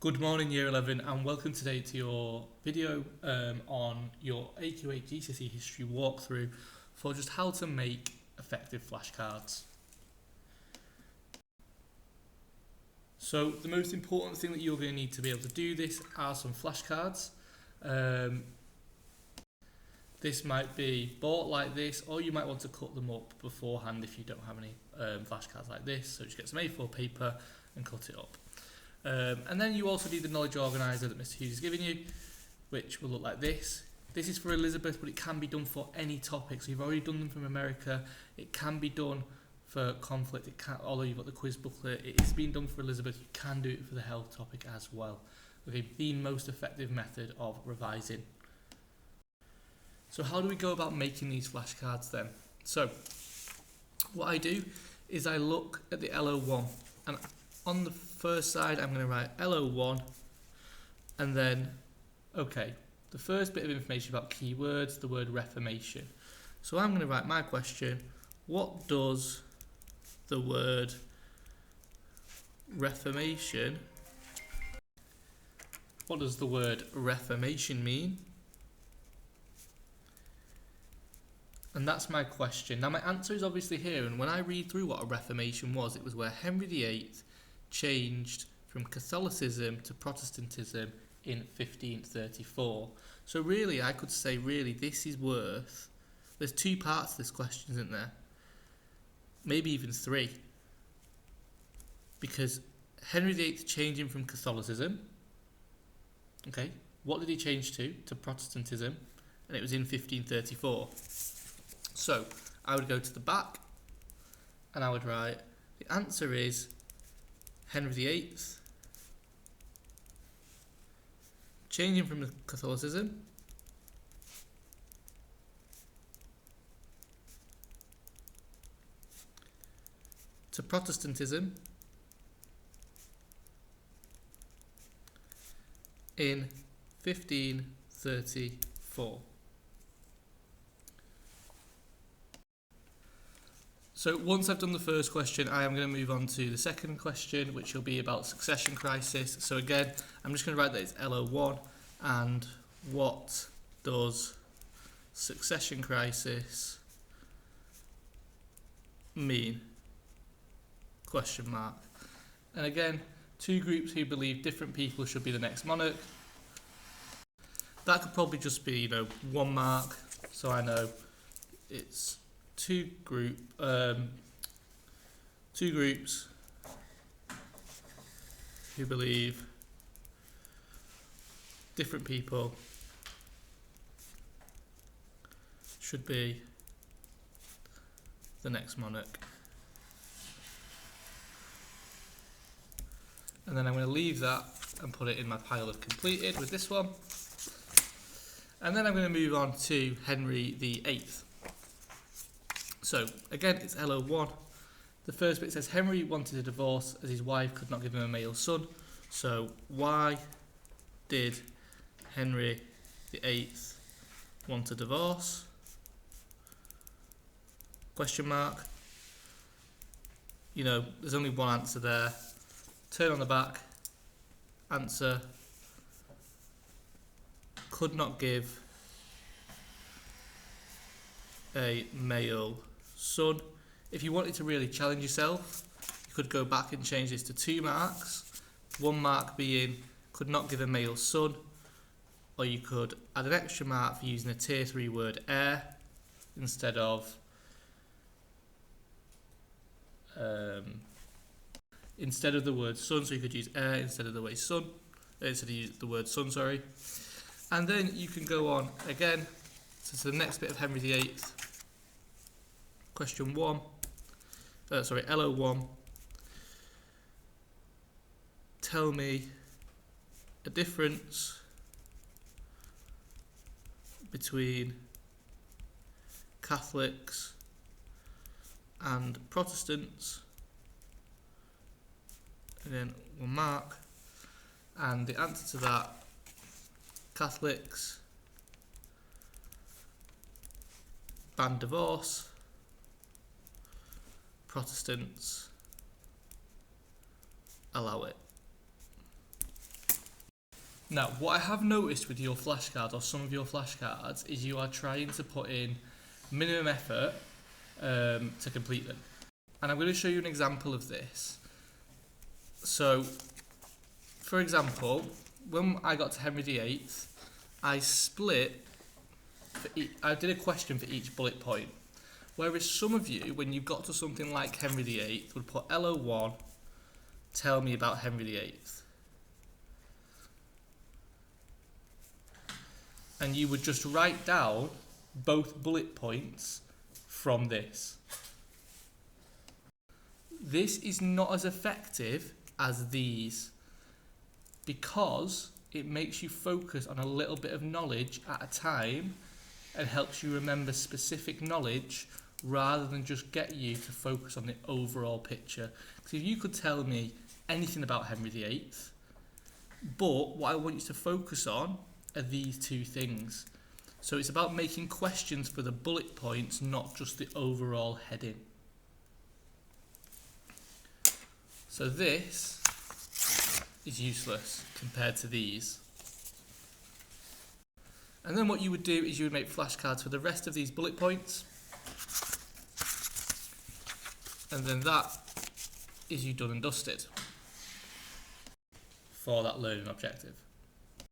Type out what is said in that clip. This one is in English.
Good morning Year 11 and welcome today to your video on your AQA GCSE history walkthrough for just how to make effective flashcards. So the most important thing that you're going to need to be able to do this are some flashcards. This might be bought like this, or you might want to cut them up beforehand if you don't have any flashcards like this. So just get some A4 paper and cut it up. And then you also need the knowledge organiser that Mr. Hughes has given you, which will look like this. This is for Elizabeth, but it can be done for any topic. So you've already done them from America. It can be done for conflict. It can, although you've got the quiz booklet, it is being done for Elizabeth. You can do it for the health topic as well. Okay, the most effective method of revising. So how do we go about making these flashcards then? So what I do is I look at the LO1, and on the first side I'm going to write LO1, and then, okay, the first bit of information about keywords, the word reformation. So I'm going to write my question: what does the word reformation, what does the word reformation mean? And that's my question. Now my answer is obviously here, and when I read through what a reformation was, it was where Henry VIII changed from Catholicism to Protestantism in 1534. So really I could say this is worth, there's two parts to this question, isn't there? Maybe even three. Because Henry VIII changing from Catholicism, okay, what did he change to? To Protestantism, and it was in 1534. So I would go to the back and I would write, the answer is Henry VIII changing from Catholicism to Protestantism in 1534. So once I've done the first question, I am going to move on to the second question, which will be about succession crisis. So again, I'm just going to write that it's LO1, and what does succession crisis mean? Question mark. And again, two groups who believe different people should be the next monarch. That could probably just be, 1 mark, so I know it's two groups who believe different people should be the next monarch. And then I'm going to leave that and put it in my pile of completed with this one. And then I'm going to move on to Henry VIII. So again, it's LO1. The first bit says Henry wanted a divorce as his wife could not give him a male son. So why did Henry VIII want a divorce? Question mark. There's only one answer there. Turn on the back. Answer: could not give a male son. If you wanted to really challenge yourself, you could go back and change this to 2 marks. 1 mark being could not give a male son, or you could add an extra mark for using a tier 3 word heir instead of the word son, so you could use heir instead of the word son. And then you can go on again to the next bit of Henry VIII. Question 1. LO1. Tell me a difference between Catholics and Protestants. And then 1 mark. And the answer to that: Catholics ban divorce, Protestants allow it. Now, what I have noticed with your flashcards, or some of your flashcards, is you are trying to put in minimum effort to complete them. And I'm going to show you an example of this. So, for example, when I got to Henry VIII, I did a question for each bullet point. Whereas some of you, when you got to something like Henry VIII, would put LO1, tell me about Henry VIII. And you would just write down both bullet points from this. This is not as effective as these because it makes you focus on a little bit of knowledge at a time and helps you remember specific knowledge rather than just get you to focus on the overall picture. Because if you could tell me anything about Henry VIII, but what I want you to focus on are these two things. So it's about making questions for the bullet points, not just the overall heading. So this is useless compared to these. And then what you would do is you would make flashcards for the rest of these bullet points. And then that is you done and dusted for that learning objective.